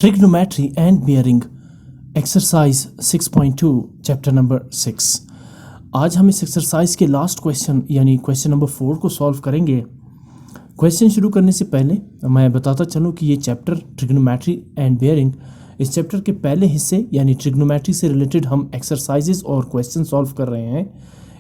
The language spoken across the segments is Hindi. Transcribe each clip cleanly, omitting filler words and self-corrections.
Trigonometry and Bearing exercise 6.2 chapter number 6। आज हम इस एक्सरसाइज के लास्ट क्वेश्चन यानी क्वेश्चन नंबर 4 को सॉल्व करेंगे। क्वेश्चन शुरू करने से पहले मैं बताता चलूँ कि ये चैप्टर ट्रिग्नोमेट्री एंड बेयरिंग, इस चैप्टर के पहले हिस्से यानी ट्रिग्नोमेट्री से रिलेटेड हम एक्सरसाइजेज और क्वेश्चन सॉल्व कर रहे हैं।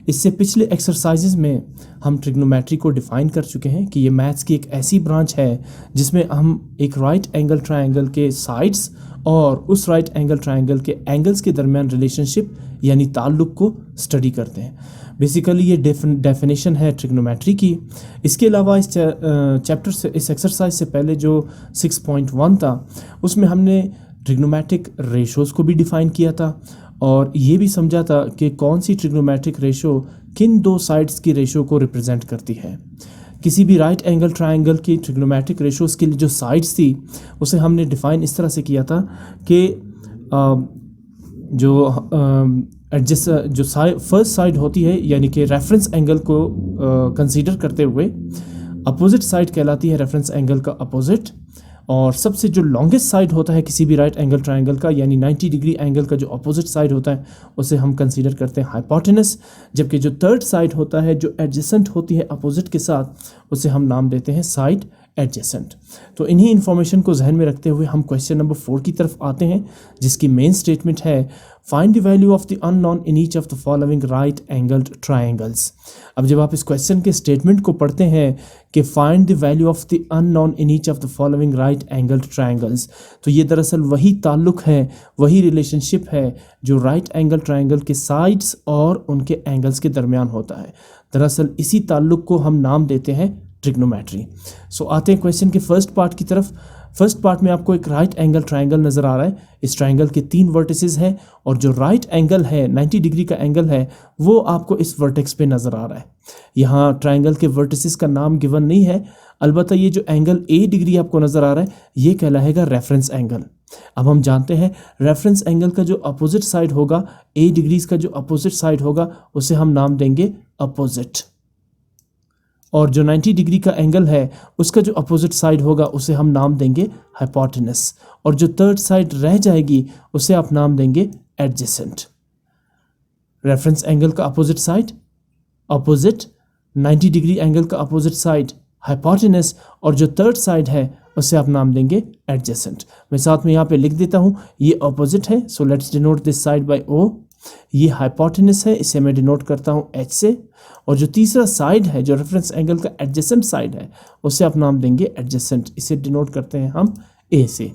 इससे पिछले एक्सरसाइजेज में हम ट्रिग्नोमेट्री को डिफ़ाइन कर चुके हैं कि ये मैथ्स की एक ऐसी ब्रांच है जिसमें हम एक राइट एंगल ट्रायंगल के साइड्स और उस राइट एंगल ट्रायंगल के एंगल्स के दरमियान रिलेशनशिप यानी ताल्लुक़ को स्टडी करते हैं। बेसिकली ये डेफिनेशन है ट्रिग्नोमेट्री की। इसके अलावा इस चैप्टर से, इस एक्सरसाइज से पहले जो 6.1 था उसमें हमने ट्रिग्नोमेट्रिक रेशोज़ को भी डिफ़ाइन किया था और ये भी समझा था कि कौन सी ट्रिग्नोमेट्रिक रेशो किन दो साइड्स की रेशो को रिप्रेजेंट करती है। किसी भी राइट एंगल ट्रायंगल की ट्रिग्नोमेट्रिक रेशोज़ के लिए जो साइड्स थी उसे हमने डिफ़ाइन इस तरह से किया था कि जो फर्स्ट साइड होती है यानी कि रेफरेंस एंगल को कंसीडर करते हुए अपोजिट साइड कहलाती है रेफरेंस एंगल का अपोजिट, और सबसे जो लॉन्गेस्ट साइड होता है किसी भी राइट एंगल ट्रायंगल का यानी 90 डिग्री एंगल का जो अपोजिट साइड होता है उसे हम कंसीडर करते हैं हाइपोटेनस, जबकि जो थर्ड साइड होता है जो एडजेसेंट होती है अपोजिट के साथ उसे हम नाम देते हैं साइड एडजेसेंट। तो इन्हीं इन्फॉर्मेशन को जहन में रखते हुए हम क्वेश्चन नंबर 4 की तरफ आते हैं जिसकी मेन स्टेटमेंट है find the value of the unknown in each of the following right angled triangles. अब जब आप इस क्वेश्चन के स्टेटमेंट को पढ़ते हैं कि find the value of the unknown in each of the following right angled triangles, तो ये दरअसल वही ताल्लुक़ है, वही रिलेशनशिप है जो राइट एंगल ट्रायंगल के साइड्स और उनके एंगल्स के दरमियान होता है। दरअसल इसी ताल्लुक़ को हम नाम देते हैं ट्रिग्नोमेट्री। सो आते हैं क्वेश्चन के फर्स्ट पार्ट की तरफ। फर्स्ट पार्ट में आपको एक राइट एंगल ट्रायंगल नज़र आ रहा है। इस ट्रायंगल के 3 वर्टिसेस हैं और जो राइट एंगल है 90 डिग्री का एंगल है वो आपको इस वर्टेक्स पे नज़र आ रहा है। यहाँ ट्रायंगल के वर्टिसेस का नाम गिवन नहीं है, अलबत्ता ये जो एंगल A डिग्री आपको नज़र आ रहा है ये कहलाएगा रेफरेंस एंगल। अब हम जानते हैं रेफरेंस एंगल का जो अपोजिट साइड होगा, A डिग्रीज का जो अपोजिट साइड होगा उसे हम नाम देंगे अपोजिट, और जो 90 डिग्री का एंगल है उसका जो अपोजिट साइड होगा उसे हम नाम देंगे हाइपोटेनस, और जो थर्ड साइड रह जाएगी उसे आप नाम देंगे एडजेसेंट। रेफरेंस एंगल का opposite side opposite, 90 degree angle का अपोजिट साइड हाइपोटेनस, और जो थर्ड साइड है उसे आप नाम देंगे एडजेसेंट। मैं साथ में यहाँ पे लिख देता हूँ ये अपोजिट है, so let's denote this side by O। ये हाइपोटेनस है, इसे मैं डिनोट करता हूँ H से, और जो तीसरा साइड है जो रेफरेंस एंगल का एडजेसेंट साइड है उसे आप नाम देंगे एडजेसेंट, इसे डिनोट करते हैं हम A से।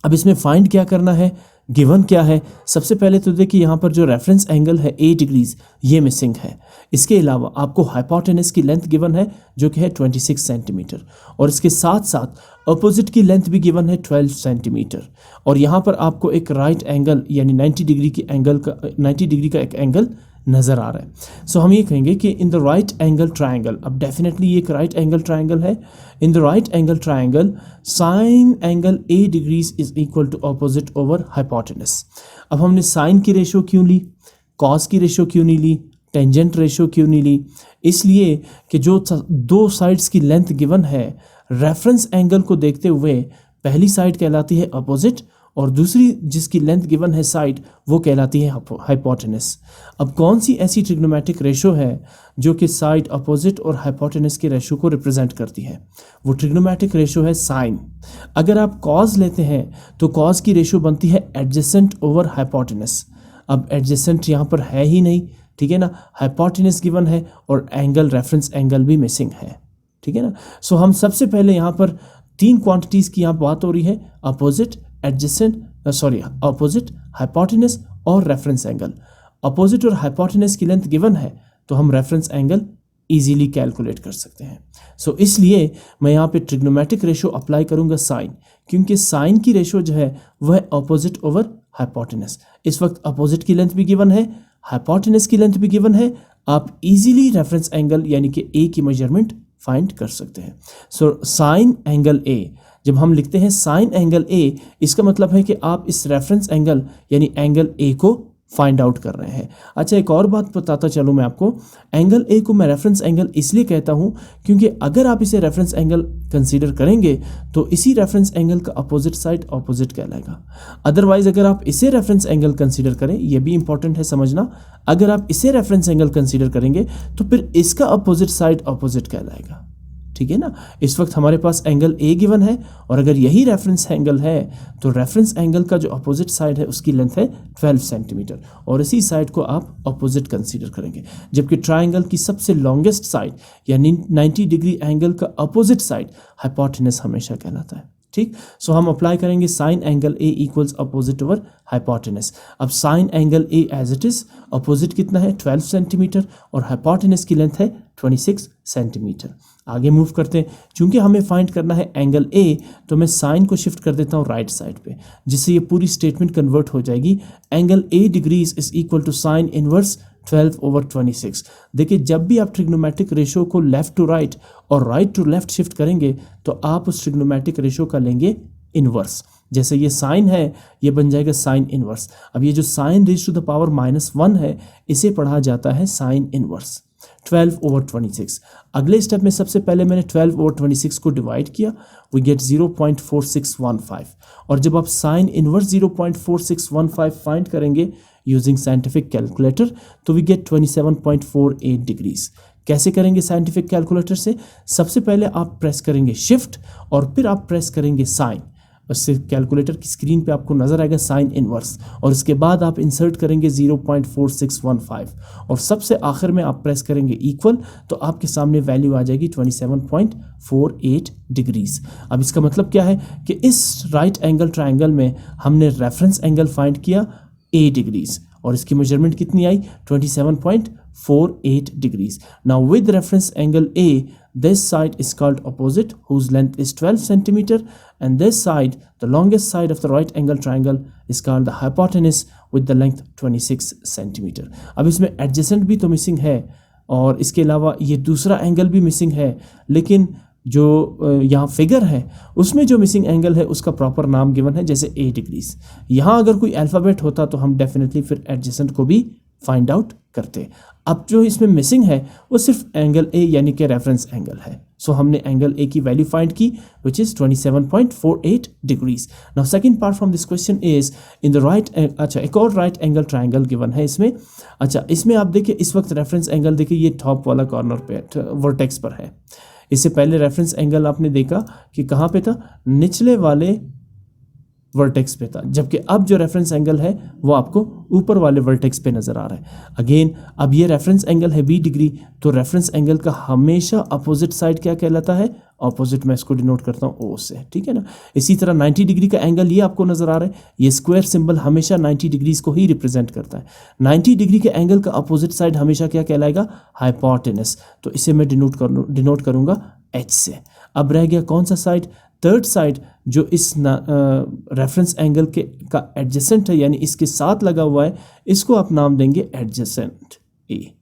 अब इसमें फाइंड क्या करना है, गिवन क्या है। सबसे पहले तो देखिए यहाँ पर जो रेफरेंस एंगल है 8 डिग्रीज ये मिसिंग है। इसके अलावा आपको हाइपोटेनस की लेंथ गिवन है जो कि है 26 सेंटीमीटर, और इसके साथ साथ अपोजिट की लेंथ भी गिवन है 12 सेंटीमीटर, और यहाँ पर आपको एक राइट एंगल यानी 90 डिग्री का एक एंगल नज़र आ रहा है। सो हम ये कहेंगे कि in the right angle triangle, अब डेफिनेटली ये एक राइट एंगल ट्रायंगल है, in the right angle triangle sine angle A degrees is equal to opposite over hypotenuse. अब हमने साइन की रेशो क्यों ली, कॉस की रेशो क्यों नहीं ली, टेंजेंट रेशो क्यों नहीं ली, इसलिए कि जो दो साइड्स की लेंथ गिवन है रेफरेंस एंगल को देखते हुए पहली साइड कहलाती है अपोजिट और दूसरी जिसकी लेंथ गिवन है साइड वो कहलाती है हाइपोटेनस। अब कौन सी ऐसी ट्रिग्नोमेट्रिक रेशो है जो कि साइड अपोजिट और हाइपोटेनस के रेशो को रिप्रेजेंट करती है, वो ट्रिग्नोमेट्रिक रेशो है साइन। अगर आप कॉस लेते हैं तो कॉस की रेशो बनती है एडजेसेंट ओवर हाइपोटेनस। अब एडजेसेंट यहाँ पर है ही नहीं, ठीक है ना, हाइपोटेनस गिवन है और एंगल रेफरेंस एंगल भी मिसिंग है, ठीक है ना। सो हम सबसे पहले यहाँ पर 3 क्वांटिटीज़ की यहाँ बात हो रही है, अपोजिट, अपोजिट, हाइपोटेनस और रेफरेंस एंगल। अपोजिट और हाइपोटेनस की लेंथ गिवन है तो हम रेफरेंस एंगल इजीली कैलकुलेट कर सकते हैं। सो इसलिए मैं यहाँ पे ट्रिग्नोमेट्रिक रेशो अप्लाई करूँगा साइन, क्योंकि साइन की रेशो जो है वह है अपोजिट ओवर हाइपोटेनस। इस वक्त अपोजिट की लेंथ भी गिवन है, हाइपोटेनस की लेंथ भी गिवन है, आप इजीली रेफरेंस एंगल यानी कि A की मेजरमेंट फाइंड कर सकते हैं। सो साइन एंगल A, जब हम लिखते हैं साइन एंगल A इसका मतलब है कि आप इस रेफरेंस एंगल यानी एंगल A को फाइंड आउट कर रहे हैं। अच्छा, एक और बात बताता चलूँ मैं आपको, एंगल ए को मैं रेफरेंस एंगल इसलिए कहता हूँ क्योंकि अगर आप इसे रेफरेंस एंगल कंसीडर करेंगे तो इसी रेफरेंस एंगल का अपोजिट साइड ऑपोजिट कहलाएगा। अदरवाइज अगर आप इसे रेफरेंस एंगल कंसीडर करें, ये भी इंपॉर्टेंट है समझना, अगर आप इसे रेफरेंस एंगल कंसीडर करेंगे तो फिर इसका अपोजिट साइड ऑपोजिट कहलाएगा। ठीक है ना। इस वक्त हमारे पास एंगल ए गिवन है और अगर यही रेफरेंस एंगल है तो रेफरेंस एंगल का जो अपोजिट साइड है उसकी लेंथ है 12 सेंटीमीटर और इसी साइड को आप अपोजिट कंसीडर करेंगे। जबकि ट्राइंगल की सबसे लॉन्गेस्ट साइड यानी 90 डिग्री एंगल का अपोजिट साइड हाइपोटेनस हमेशा कहलाता है। ठीक, सो हम अप्लाई करेंगे sine angle A equals opposite over hypotenuse. अब sine angle A as it is, opposite कितना है 12 सेंटीमीटर और हाइपोटेनस की लेंथ है 26 सेंटीमीटर। आगे मूव करते हैं, चूंकि हमें फाइंड करना है एंगल ए तो मैं साइन को शिफ्ट कर देता हूँ राइट साइड पे, जिससे ये पूरी स्टेटमेंट कन्वर्ट हो जाएगी। Angle A degrees is equal to sine inverse 12 over 26। देखिए, जब भी आप ट्रिग्नोमेट्रिक रेशो को लेफ्ट टू राइट और राइट टू लेफ्ट शिफ्ट करेंगे तो आप उस ट्रिग्नोमेट्रिक रेशो का लेंगे इनवर्स। जैसे ये साइन है, ये बन जाएगा साइन इनवर्स। अब ये जो sine raise to the power -1 है, इसे पढ़ा जाता है साइन इनवर्स 12 ओवर 26। अगले स्टेप में सबसे पहले मैंने 12 ओवर 26 को डिवाइड किया, वी गेट 0.4615 और जब आप साइन इनवर्स 0.4615 फाइंड करेंगे यूजिंग साइंटिफिक कैलकुलेटर तो वी गेट 27.48 डिग्रीज। कैसे करेंगे साइंटिफिक कैलकुलेटर से? सबसे पहले आप प्रेस करेंगे शिफ्ट और फिर आप प्रेस करेंगे साइन, उससे कैलकुलेटर की स्क्रीन पे आपको नजर आएगा साइन इनवर्स और इसके बाद आप इंसर्ट करेंगे 0.4615 और सबसे आखिर में आप प्रेस करेंगे इक्वल तो आपके सामने वैल्यू आ जाएगी 27.48 डिग्रीज। अब इसका मतलब क्या है कि इस राइट एंगल ट्राइंगल में हमने रेफरेंस एंगल फाइंड किया ए डिग्रीज और इसकी मेजरमेंट कितनी आई 27.48 degrees. Now with reference angle A this side is called opposite whose length is 12 centimeter and this side, the longest side of the right angle triangle, is called the hypotenuse with the length 26 centimeter। अब इसमें adjacent भी तो मिसिंग है और इसके अलावा ये दूसरा एंगल भी मिसिंग है, लेकिन जो यहाँ फिगर है उसमें जो मिसिंग एंगल है उसका प्रॉपर नाम गिवन है, जैसे ए डिग्रीज। यहाँ अगर कोई अल्फ़ाबेट होता तो हम डेफिनेटली फिर एडजेसेंट को भी फाइंड आउट करते। अब जो इसमें मिसिंग है वो सिर्फ एंगल ए यानी कि रेफरेंस एंगल है। सो हमने एंगल ए की वैल्यू फाइंड की which is 27.48 degrees. Now second part from this question is in the right, अच्छा एक और राइट एंगल ट्राइंगल गिवन है इसमें। अच्छा, इसमें आप देखिए इस वक्त रेफरेंस एंगल देखिए ये टॉप वाला कॉर्नर पे वर्टेक्स पर है। इससे पहले रेफरेंस एंगल आपने देखा कि कहाँ पे था, निचले वाले वर्टेक्स पे था, जबकि अब जो रेफरेंस एंगल है वो आपको ऊपर वाले वर्टेक्स पे नज़र आ रहा है। अगेन अब ये रेफरेंस एंगल है 20 डिग्री, तो रेफरेंस एंगल का हमेशा अपोजिट साइड क्या कहलाता है, ऑपोजिट। मैं इसको डिनोट करता हूँ ओ से, ठीक है ना। इसी तरह 90 डिग्री का एंगल ये आपको नज़र आ रहा है, ये स्क्वायर सिंबल हमेशा 90 डिग्रीज को ही रिप्रेजेंट करता है। 90 डिग्री के एंगल का अपोजिट साइड हमेशा क्या कहलाएगा, हाइपोटेनस। तो इसे मैं डिनोट करूँगा एच से। अब रह गया कौन सा साइड, थर्ड साइड जो इस रेफरेंस एंगल के का एडजेसेंट है, यानी इसके साथ लगा हुआ है, इसको आप नाम देंगे एडजेसेंट ए,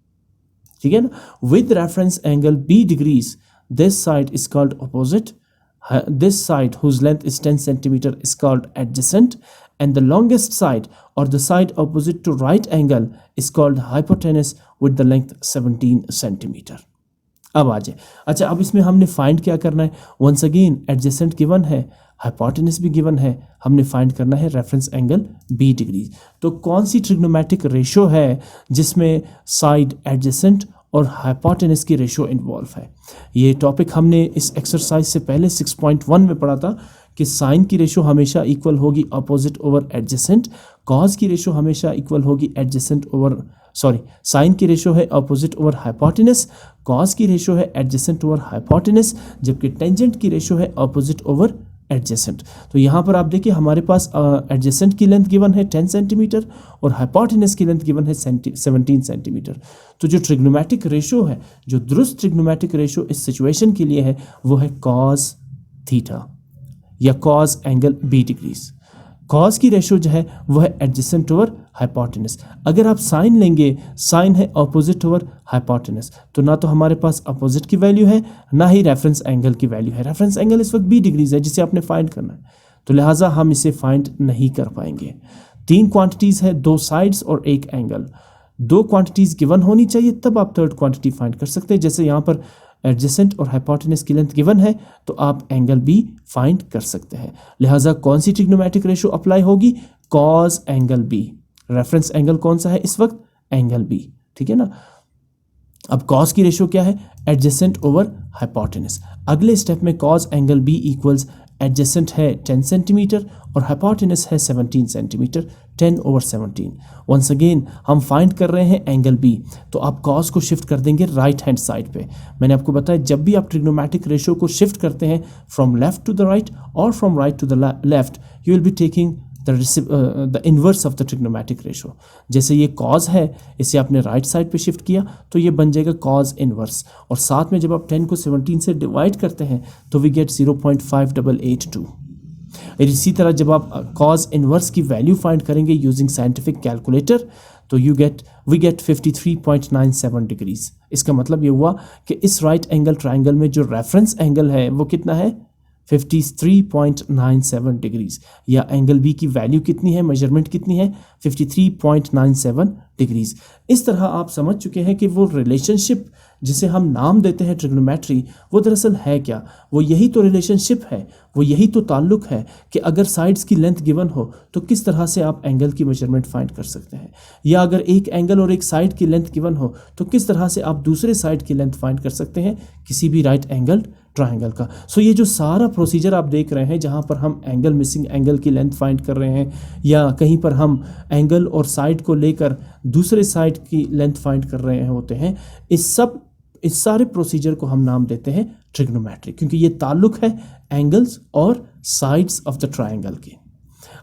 ठीक है ना। With reference angle B degrees this side is called opposite, this side whose length is 10 centimetre is called adjacent and the longest side or the side opposite to right angle is called hypotenuse with the length 17 centimeter। अब आ जाए, अच्छा अब इसमें हमने फाइंड क्या करना है, वंस अगेन एडजेसेंट गिवन है, हाइपोटेनस भी गिवन है, हमने फाइंड करना है रेफरेंस एंगल बी डिग्री। तो कौन सी ट्रिग्नोमेट्रिक रेशो है जिसमें साइड एडजेसेंट और हाइपोटेनस की रेशो इन्वॉल्व है। ये टॉपिक हमने इस एक्सरसाइज से पहले 6.1 में पढ़ा था कि साइन की रेशो हमेशा इक्वल होगी अपोजिट ओवर एडजेसेंट, कॉज की रेशो हमेशा इक्वल होगी एडजेसेंट ओवर साइन की रेशो है अपोजिट ओवर हाइपोटेनस, कॉज की रेशो है एडजेसेंट ओवर हाइपोटेनस, जबकि टेंजेंट की रेशो है अपोजिट ओवर एडजेसेंट। तो यहाँ पर आप देखिए हमारे पास एडजेसेंट की लेंथ गिवन है 10 सेंटीमीटर और हाइपोटेनस की लेंथ गिवन है 17 सेंटीमीटर। तो जो ट्रिग्नोमेट्रिक रेशो है, जो दुरुस्त ट्रिग्नोमेट्रिक रेशो इस सिचुएशन के लिए है वो है कॉस थीटा या cos angle B degrees. Cos की रेशो जो है वह है एडजेसेंट ओवर हाइपोटेनस। अगर आप साइन लेंगे, साइन है अपोजिट ओवर हाइपोटेनस, तो ना तो हमारे पास अपोजिट की वैल्यू है ना ही रेफरेंस एंगल की वैल्यू है। रेफरेंस एंगल इस वक्त बी डिग्रीज है जिसे आपने फाइंड करना है, तो लिहाजा हम इसे फाइंड नहीं कर पाएंगे। 3 क्वांटिटीज़ है, 2 साइड्स और 1 एंगल। 2 क्वांटिटीज़ गिवन होनी चाहिए तब आप थर्ड क्वांटिटी फाइंड कर सकते हैं। जैसे यहाँ पर एडजेसेंट और हाइपोटेनस की लेंथ गिवन है तो आप एंगल बी फाइंड कर सकते हैं। लिहाजा कौन सी ट्रिग्नोमेट्रिक रेशो अप्लाई होगी? Cos angle B. Reference angle कौन सा है इस वक्त? एंगल बी, ठीक है ना। अब कॉज की रेशो क्या है? Adjacent over hypotenuse. अगले स्टेप में cos angle B equals adjacent है 10 सेंटीमीटर और हाइपोटेनस है 17 सेंटीमीटर, 10/17। वंस अगेन हम फाइंड कर रहे हैं एंगल बी, तो आप कॉज को शिफ्ट कर देंगे राइट हैंड साइड पे। मैंने आपको बताया जब भी आप ट्रिग्नोमेट्रिक रेशो को शिफ्ट करते हैं from left to the right और from right to the left, you will be taking the inverse of the trigonometric ratio. जैसे ये कॉज है, इसे आपने राइट साइड पे शिफ्ट किया तो ये बन जाएगा कॉज इन्वर्स, और साथ में जब आप 10 को 17 से डिवाइड करते हैं तो वी गेट 0.5882। इसी तरह जब आप कॉज इन्वर्स की वैल्यू फाइंड करेंगे यूजिंग साइंटिफिक कैलकुलेटर तो वी गेट 53.97 डिग्रीज। इसका मतलब ये हुआ कि इस राइट एंगल ट्राइंगल में जो रेफरेंस एंगल है वो कितना है? 53.97 डिग्रीज। या एंगल बी की वैल्यू कितनी है, मेजरमेंट कितनी है? 53.97 डिग्रीज। इस तरह आप समझ चुके हैं कि वो रिलेशनशिप जिसे हम नाम देते हैं ट्रिग्नोमेट्री, वो दरअसल है क्या? वो यही तो रिलेशनशिप है, वो यही तो ताल्लुक है कि अगर साइड्स की लेंथ गिवन हो तो किस तरह से आप एंगल की मेजरमेंट फाइंड कर सकते हैं, या अगर एक एंगल और एक साइड की लेंथ गिवन हो तो किस तरह से आप दूसरे साइड की लेंथ फाइंड कर सकते हैं किसी भी राइट एंगल ट्राइंगल का। सो ये जो सारा प्रोसीजर आप देख रहे हैं जहाँ पर हम एंगल मिसिंग एंगल की लेंथ फाइंड कर रहे हैं, या कहीं पर हम एंगल और साइड को लेकर दूसरे साइड की लेंथ फाइंड कर रहे होते हैं, इस सारे प्रोसीजर को हम नाम देते हैं ट्रिग्नोमेट्री, क्योंकि ये ताल्लुक है एंगल्स और साइड्स ऑफ द ट्राइंगल के।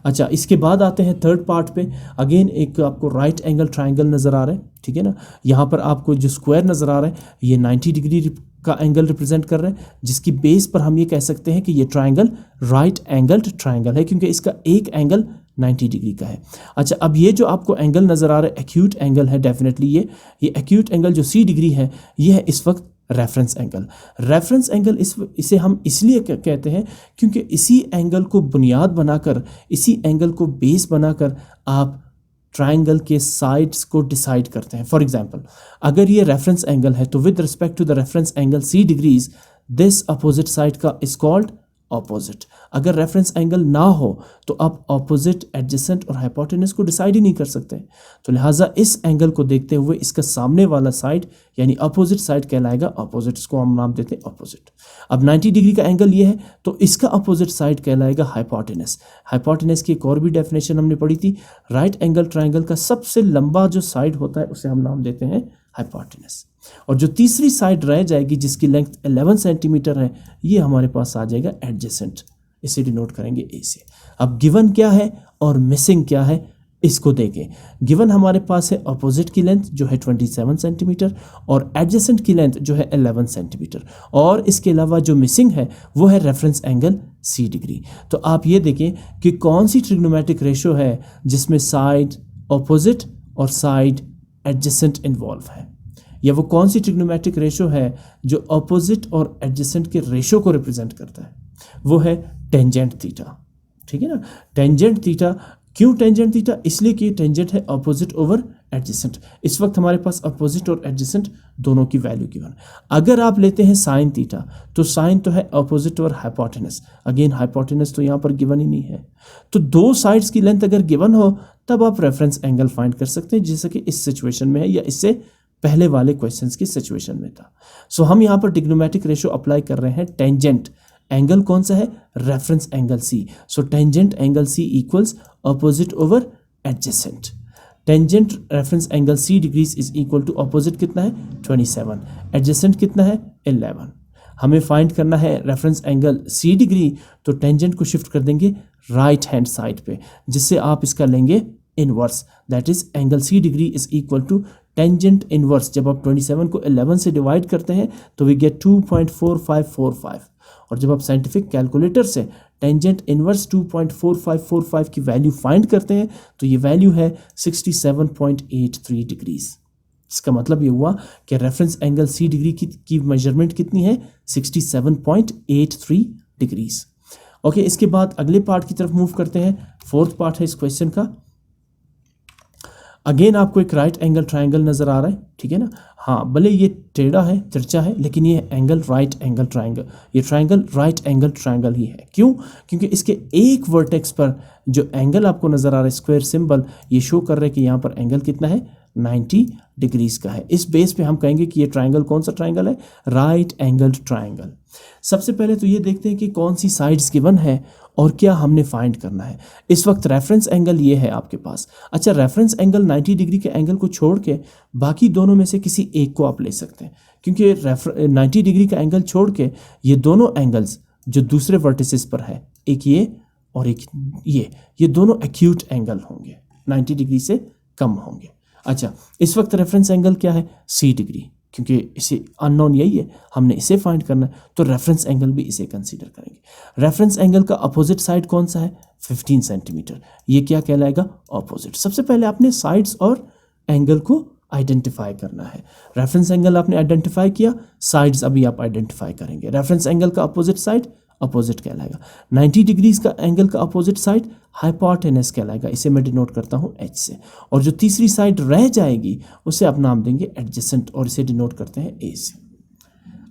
अच्छा, इसके बाद आते हैं थर्ड पार्ट पे। अगेन एक आपको राइट एंगल ट्राइंगल नज़र आ रहा है, ठीक है ना। यहाँ पर आपको जो स्क्वायर नज़र आ रहा है ये 90 डिग्री का एंगल रिप्रेजेंट कर रहा है, जिसकी बेस पर हम ये कह सकते हैं कि ये ट्राइंगल राइट एंगल्ड ट्राइंगल है, क्योंकि इसका एक एंगल 90 डिग्री का है। अच्छा, अब ये जो आपको एंगल नज़र आ रहा है एक्यूट एंगल है, डेफिनेटली ये एक्यूट एंगल जो 60 डिग्री है ये है इस वक्त रेफरेंस एंगल। रेफरेंस एंगल इसे हम इसलिए कहते हैं क्योंकि इसी एंगल को बुनियाद बनाकर, इसी एंगल को बेस बनाकर आप ट्राइंगल के साइड्स को डिसाइड करते हैं। फॉर एग्जांपल, अगर ये रेफरेंस एंगल है तो with respect to the reference angle 60 degrees this opposite side का इज कॉल्ड ऑपोजिट। अगर रेफरेंस एंगल ना हो तो आप ऑपोजिट, एडजेसेंट और हाइपोटेनस को डिसाइड ही नहीं कर सकते। तो लिहाजा इस एंगल को देखते हुए इसका सामने वाला साइड यानी अपोजिट साइड कहलाएगा ऑपोजिट, इसको हम नाम देते हैं ऑपोजिट। अब 90 डिग्री का एंगल ये है तो इसका अपोजिट साइड कहलाएगा हाइपोटेनस। हाइपोटेनस की एक और भी डेफिनेशन हमने पढ़ी थी, राइट एंगल ट्राइंगल का सबसे लंबा जो साइड होता है उसे हम नाम देते हैं हाइपोटेनस। और जो तीसरी साइड रह जाएगी जिसकी लेंथ 11 सेंटीमीटर है ये हमारे पास आ जाएगा एडजेसेंट, इसे डिनोट करेंगे ए से। अब गिवन क्या है और मिसिंग क्या है इसको देखें। गिवन हमारे पास है अपोजिट की लेंथ जो है 27 सेंटीमीटर और एडजेसेंट की लेंथ जो है 11 सेंटीमीटर, और इसके अलावा जो मिसिंग है वो है रेफरेंस एंगल 60 डिग्री। तो आप ये देखें कि कौन सी ट्रिग्नोमेट्रिक रेशो है जिसमें साइड अपोजिट और साइड एडजेसेंट इन्वॉल्व है, या वो कौन सी ट्रिग्नोमेट्रिक रेशो है जो अपोजिट और एडजेसेंट के रेशो को रिप्रेजेंट करता है, वो है टेंजेंट थीटा, ठीक है ना। टेंजेंट थीटा, क्यों टेंजेंट थीटा? इसलिए कि टेंजेंट है अपोजिट ओवर एडजेसेंट। इस वक्त हमारे पास अपोजिट और एडजेसेंट दोनों की वैल्यू गिवन। अगर आप लेते हैं साइन थीटा तो साइन तो है opposite over hypotenuse, again hypotenuse तो यहाँ पर गिवन ही नहीं है। तो दो साइड्स की लेंथ अगर गिवन हो तब आप रेफरेंस एंगल फाइंड कर सकते हैं, जैसे कि इस सिचुएशन में है या इससे पहले वाले क्वेश्चंस की सिचुएशन में था। सो हम यहाँ पर ट्रिग्नोमेट्रिक रेशो अप्लाई कर रहे हैं। टेंजेंट एंगल कौन सा है? Reference angle C. So tangent angle C equals opposite over adjacent. Tangent reference angle 60 degrees is equal to opposite कितना है 27, एडजेसेंट कितना है 11। हमें फाइंड करना है रेफरेंस एंगल 60 डिग्री, तो टेंजेंट को शिफ्ट कर देंगे राइट हैंड साइड पे, जिससे आप इसका लेंगे inverse, that is angle 60 degree is equal to tangent inverse. जब आप 27 को 11 से डिवाइड करते हैं तो वी गेट 2.4545, और जब आप साइंटिफिक कैलकुलेटर से टेंजेंट इनवर्स 2.4545 की वैल्यू फाइंड करते हैं तो ये वैल्यू है 67.83 डिग्रीज। इसका मतलब ये हुआ कि रेफरेंस एंगल 60 डिग्री की मेजरमेंट कितनी है 67.83 डिग्रीज। ओके, इसके बाद अगले पार्ट की तरफ मूव करते हैं। फोर्थ पार्ट है इस क्वेश्चन का, अगेन आपको एक राइट एंगल ट्रायंगल नज़र आ रहा है, ठीक है ना। हाँ, भले ये टेढ़ा है, तिरछा है, लेकिन ये एंगल राइट एंगल ट्रायंगल, ये ट्रायंगल राइट एंगल ट्रायंगल ही है। क्यों? क्योंकि इसके एक वर्टेक्स पर जो एंगल आपको नज़र आ रहा है स्क्वायर सिंबल, ये शो कर रहा है कि यहाँ पर एंगल कितना है, 90 डिग्रीज का है। इस बेस पे हम कहेंगे कि ये ट्रायंगल कौन सा ट्रायंगल है, राइट एंगल्ड ट्रायंगल। सबसे पहले तो ये देखते हैं कि कौन सी साइड्स गिवन है और क्या हमने फाइंड करना है। इस वक्त रेफरेंस एंगल ये है आपके पास। अच्छा, रेफरेंस एंगल 90 डिग्री के एंगल को छोड़ के बाकी दोनों में से किसी एक को आप ले सकते हैं, क्योंकि 90 डिग्री का एंगल छोड़ के ये दोनों एंगल्स जो दूसरे वर्टिसेस पर है, एक ये और एक ये दोनों एक्यूट एंगल होंगे, 90 डिग्री से कम होंगे। अच्छा, इस वक्त रेफरेंस एंगल क्या है, 60 डिग्री, क्योंकि इसे अननोन यही है, हमने इसे फाइंड करना है, तो रेफरेंस एंगल भी इसे कंसीडर करेंगे। रेफरेंस एंगल का अपोजिट साइड कौन सा है, 15 सेंटीमीटर। ये क्या कहलाएगा, अपोजिट। सबसे पहले आपने साइड्स और एंगल को आइडेंटिफाई करना है। रेफरेंस एंगल आपने आइडेंटिफाई किया, साइड्स अभी आप आइडेंटिफाई करेंगे। रेफरेंस एंगल का अपोजिट साइड अपोजिट कहलाएगा। 90 डिग्रीज का एंगल का अपोजिट साइड हाइपोटेनस कहलाएगा, इसे मैं डिनोट करता हूँ H से। और जो तीसरी साइड रह जाएगी उसे आप नाम देंगे एडजेसेंट और इसे डिनोट करते हैं A से।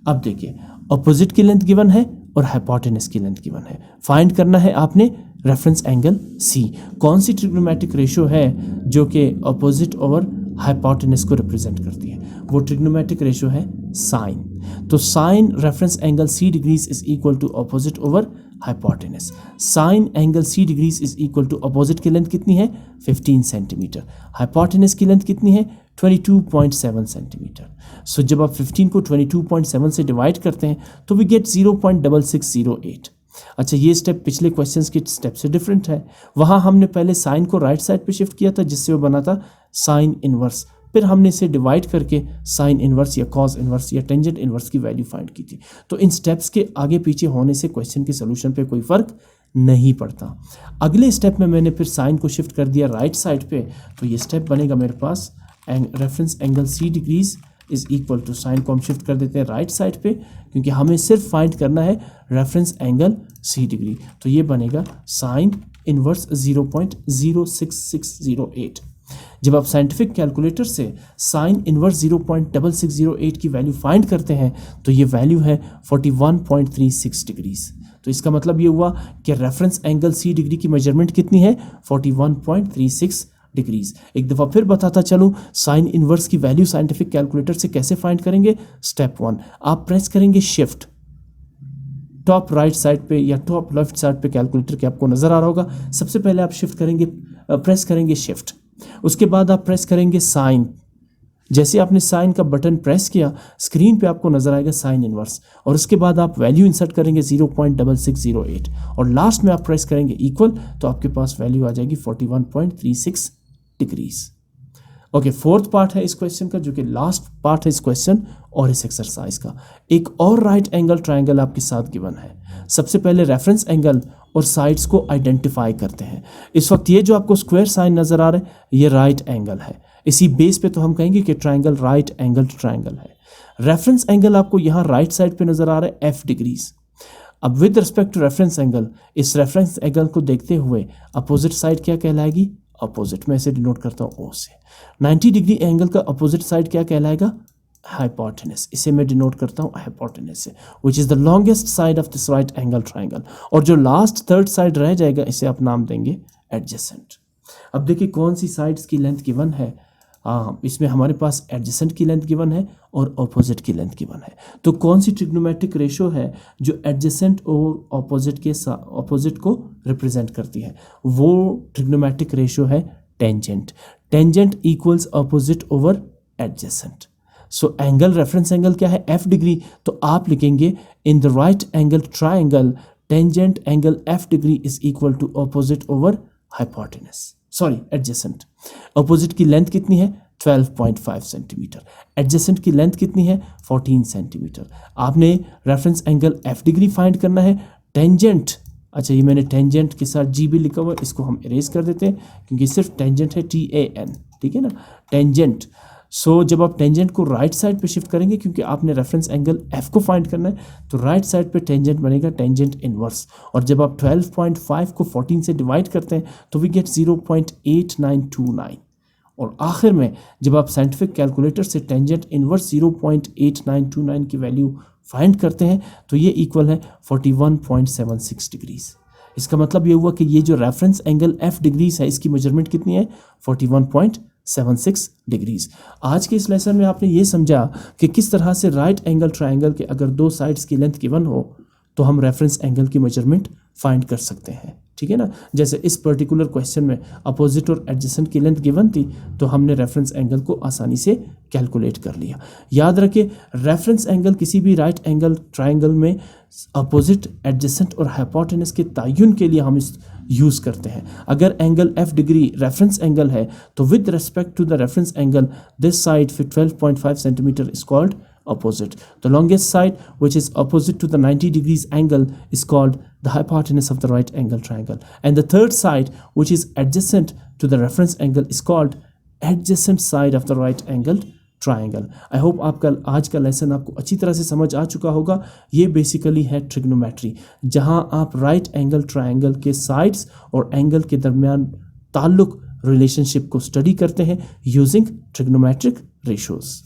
अब देखिए, अपोजिट की लेंथ गिवन है और हाइपोटेनस की लेंथ गिवन है। फाइंड करना है आपने रेफरेंस एंगल C। कौन सी ट्रिग्नोमेट्रिक रेशियो है जो कि अपोजिट और हाइपोटेनस को रिप्रेजेंट करती है, वो ट्रिग्नोमेट्रिक रेशियो है साइन। तो sine reference angle 60 degrees is equal to opposite over hypotenuse. Sine angle 60 degrees is equal to opposite की लेंथ कितनी है, 15 सेंटीमीटर। हाइपोटेनस की लेंथ कितनी है, 22.7 सेंटीमीटर। सो जब आप 15 को 22.7 से डिवाइड करते हैं तो वी गेट 0.6608। अच्छा, ये स्टेप पिछले क्वेश्चंस के स्टेप से डिफरेंट है। वहाँ हमने पहले साइन को राइट साइड पे शिफ्ट किया था जिससे वो बना था साइन इनवर्स, फिर हमने इसे डिवाइड करके साइन इनवर्स या कॉस इनवर्स या टेंजेंट इनवर्स की वैल्यू फाइंड की थी। तो इन स्टेप्स के आगे पीछे होने से क्वेश्चन के सोल्यूशन पे कोई फर्क नहीं पड़ता। अगले स्टेप में मैंने फिर साइन को शिफ्ट कर दिया राइट साइड पे, तो ये स्टेप बनेगा मेरे पास reference angle 60 degrees is equal to, sine को हम शिफ्ट कर देते हैं राइट साइड पे क्योंकि हमें सिर्फ फाइंड करना है रेफरेंस एंगल 60 डिग्री। तो ये बनेगा साइन इनवर्स 0.06608। जब आप साइंटिफिक कैलकुलेटर से साइन इनवर्स 0.6608 की वैल्यू फाइंड करते हैं तो ये वैल्यू है 41.36 डिग्रीज। तो इसका मतलब ये हुआ कि रेफरेंस एंगल 60 डिग्री की मेजरमेंट कितनी है, 41.36 डिग्रीज। एक दफ़ा फिर बताता चलूँ, साइन इनवर्स की वैल्यू साइंटिफिक कैलकुलेटर से कैसे फाइंड करेंगे। स्टेप 1, आप प्रेस करेंगे शिफ्ट टॉप राइट साइड पे या टॉप लेफ्ट साइड पे कैलकुलेटर के आपको नज़र आ रहा होगा। सबसे पहले आप शिफ्ट करेंगे, प्रेस करेंगे शिफ्ट, उसके बाद आप प्रेस करेंगे साइन। जैसे आपने साइन का बटन प्रेस किया स्क्रीन पे आपको नजर आएगा साइन इनवर्स, और उसके बाद आप वैल्यू इंसर्ट करेंगे 0.6608 और लास्ट में आप प्रेस करेंगे इक्वल, तो आपके पास वैल्यू आ जाएगी 41.36 डिग्रीज। ओके, फोर्थ पार्ट है इस क्वेश्चन का जो कि लास्ट पार्ट है इस क्वेश्चन और इस एक्सरसाइज का। एक और राइट एंगल ट्रायंगल आपके साथ गिवन है। सबसे पहले रेफरेंस एंगल और साइड्स को आइडेंटिफाई करते हैं। इस वक्त ये जो आपको स्क्वायर साइन नजर आ रहा है ये राइट एंगल है। इसी बेस पे तो हम कहेंगे कि ट्रायंगल राइट एंगल ट्रायंगल है। रेफरेंस एंगल आपको यहाँ राइट साइड पे नजर आ रहा है f डिग्रीज। अब with respect to reference angle, इस रेफरेंस एंगल को देखते हुए अपोजिट साइड क्या कहलाएगी, अपोजिट। मैं इसे डिनोट करता हूँ O से। 90 डिग्री एंगल का अपोजिट साइड क्या कहलाएगा, हाइपोटेनस। इसे मैं डिनोट करता हूँ हाइपोटेनस से, which is the longest side of this right angle triangle. और जो लास्ट थर्ड साइड रह जाएगा इसे आप नाम देंगे एडजेसेंट। अब देखिए कौन सी साइड्स की लेंथ गिवन है। इसमें हमारे पास एडजेसेंट की लेंथ गिवन है और ऑपोजिट की लेंथ गिवन है। तो कौन सी ट्रिग्नोमेट्रिक रेशो है जो एडजेसेंट और ऑपोजिट को रिप्रेजेंट करती है, वो ट्रिग्नोमेट्रिक रेशो है tangent. Tangent equals opposite over adjacent. So angle, reference angle क्या है, f डिग्री, तो आप लिखेंगे in the right angle triangle tangent angle f degree is equal to opposite over hypotenuse, sorry adjacent. Opposite की लेंथ कितनी है, 12.5 सेंटीमीटर। एडजेसेंट की लेंथ कितनी है, 14 सेंटीमीटर। आपने reference angle f degree find करना है। टेंजेंट, अच्छा ये मैंने टेंजेंट के साथ g भी लिखा हुआ है, इसको हम इरेज कर देते हैं क्योंकि सिर्फ टेंजेंट है TAN, ठीक है ना, टेंजेंट। सो जब आप टेंजेंट को राइट साइड पे शिफ्ट करेंगे क्योंकि आपने रेफरेंस एंगल f को फाइंड करना है, तो राइट साइड पे टेंजेंट बनेगा टेंजेंट इनवर्स। और जब आप 12.5 को 14 से डिवाइड करते हैं तो वी गेट 0.8929 और आखिर में जब आप साइंटिफिक कैलकुलेटर से टेंजेंट इनवर्स 0.8929 की वैल्यू फाइंड करते हैं तो ये इक्वल है 41.76 डिग्रीज। इसका मतलब ये हुआ कि ये जो रेफरेंस एंगल f डिग्रीज है इसकी मेजरमेंट कितनी है 41.76 डिग्रीज। आज के इस लेसन में आपने ये समझा कि किस तरह से राइट एंगल ट्रायंगल के अगर दो साइड्स की लेंथ गिवन हो तो हम रेफरेंस एंगल की मेजरमेंट फाइंड कर सकते हैं, ठीक है ना। जैसे इस पर्टिकुलर क्वेश्चन में अपोजिट और एडजेसेंट की लेंथ गिवन थी तो हमने रेफरेंस एंगल को आसानी से कैलकुलेट कर लिया। याद रखिए रेफरेंस एंगल किसी भी राइट एंगल ट्रायंगल में अपोजिट, एडजेसेंट और हाइपोटेनस के तयन के लिए हम इस यूज़ करते हैं। अगर angle f degree reference angle है तो with respect to the reference angle this side 12.5 centimetre is called opposite. The longest side which is opposite to the 90 degrees angle is called the hypotenuse of the right angle triangle, and the third side which is adjacent to the reference angle is called adjacent side of the right angled triangle. I hope आपका आज का लेसन आपको अच्छी तरह से समझ आ चुका होगा। ये बेसिकली है ट्रिग्नोमेट्री, जहां आप राइट एंगल ट्रायंगल के साइड्स और एंगल के दरमियान ताल्लुक रिलेशनशिप को स्टडी करते हैं यूजिंग ट्रिग्नोमेट्रिक रेशियोज।